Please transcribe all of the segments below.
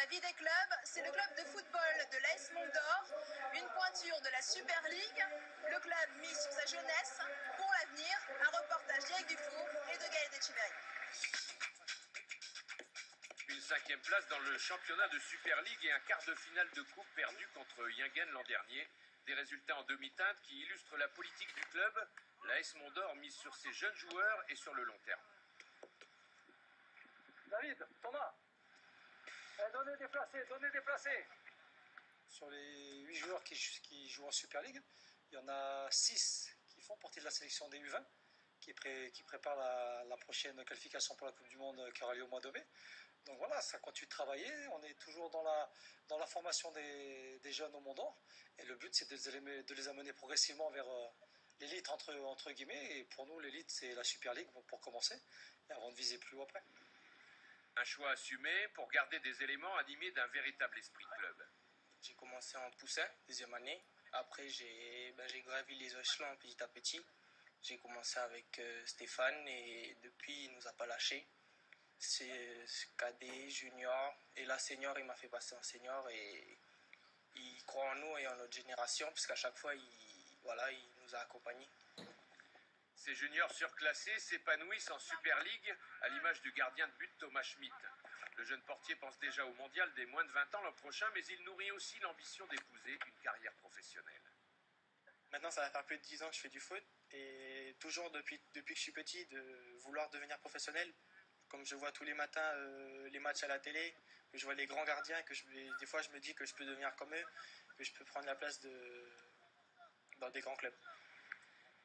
La vie des clubs, c'est le club de football de l'AS Mont-d'Or, une pointure de la Super League, le club mis sur sa jeunesse pour l'avenir, un reportage d'Éric Dufour et de Gaël Dechivery. Une 5e place dans le championnat de Super League et un quart de finale de coupe perdu contre Yingen l'an dernier. Des résultats en demi-teinte qui illustrent la politique du club. L'AS Mont-d'Or mise sur ses jeunes joueurs et sur le long terme. David, Thomas, donnez déplacés. Sur les 8 joueurs qui jouent en Super League, il y en a 6 qui font partie de la sélection des U20, qui prépare la prochaine qualification pour la Coupe du Monde qui aura lieu au mois de mai. Donc voilà, ça continue de travailler, on est toujours dans la formation des jeunes au Mont-d'Or, et le but c'est de les amener progressivement vers l'élite entre guillemets, et pour nous l'élite c'est la Super League pour commencer, et avant de viser plus haut après. Un choix assumé pour garder des éléments animés d'un véritable esprit de club. J'ai commencé en poussin, deuxième année. Après, j'ai gravi les échelons petit à petit. J'ai commencé avec Stéphane et depuis, il ne nous a pas lâchés. C'est cadet, junior et là, senior, il m'a fait passer en senior et il croit en nous et en notre génération parce qu'à chaque fois, il nous a accompagnés. Ces juniors surclassés s'épanouissent en Super League à l'image du gardien de but Thomas Schmidt. Le jeune portier pense déjà au mondial des moins de 20 ans l'an prochain, mais il nourrit aussi l'ambition d'épouser une carrière professionnelle. Maintenant, ça va faire plus de 10 ans que je fais du foot et toujours depuis que je suis petit de vouloir devenir professionnel. Comme je vois tous les matins les matchs à la télé, que je vois les grands gardiens, des fois je me dis que je peux devenir comme eux, que je peux prendre la place dans des grands clubs.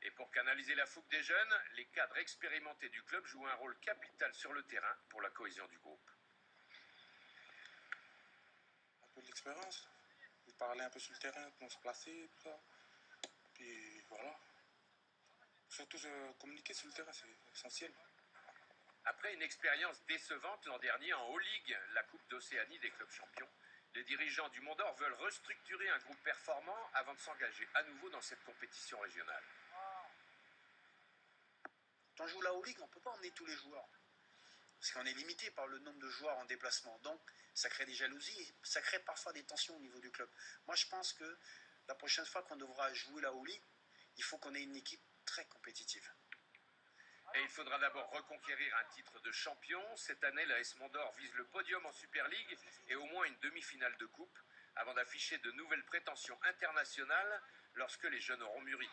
Et pour canaliser la fougue des jeunes, les cadres expérimentés du club jouent un rôle capital sur le terrain pour la cohésion du groupe. Un peu de l'expérience, de parler un peu sur le terrain, comment se placer, tout ça. Puis voilà. Surtout communiquer sur le terrain, c'est essentiel. Après une expérience décevante l'an dernier en Haut-Ligue, la Coupe d'Océanie des clubs champions, les dirigeants du Mont-d'Or veulent restructurer un groupe performant avant de s'engager à nouveau dans cette compétition régionale. Quand on joue la Haut-Ligue, on ne peut pas emmener tous les joueurs. Parce qu'on est limité par le nombre de joueurs en déplacement. Donc, ça crée des jalousies et ça crée parfois des tensions au niveau du club. Moi, je pense que la prochaine fois qu'on devra jouer la Haut-Ligue, il faut qu'on ait une équipe très compétitive. Et il faudra d'abord reconquérir un titre de champion. Cette année, l'AS Mont-d'Or vise le podium en Super League et au moins une demi-finale de coupe avant d'afficher de nouvelles prétentions internationales lorsque les jeunes auront mûri.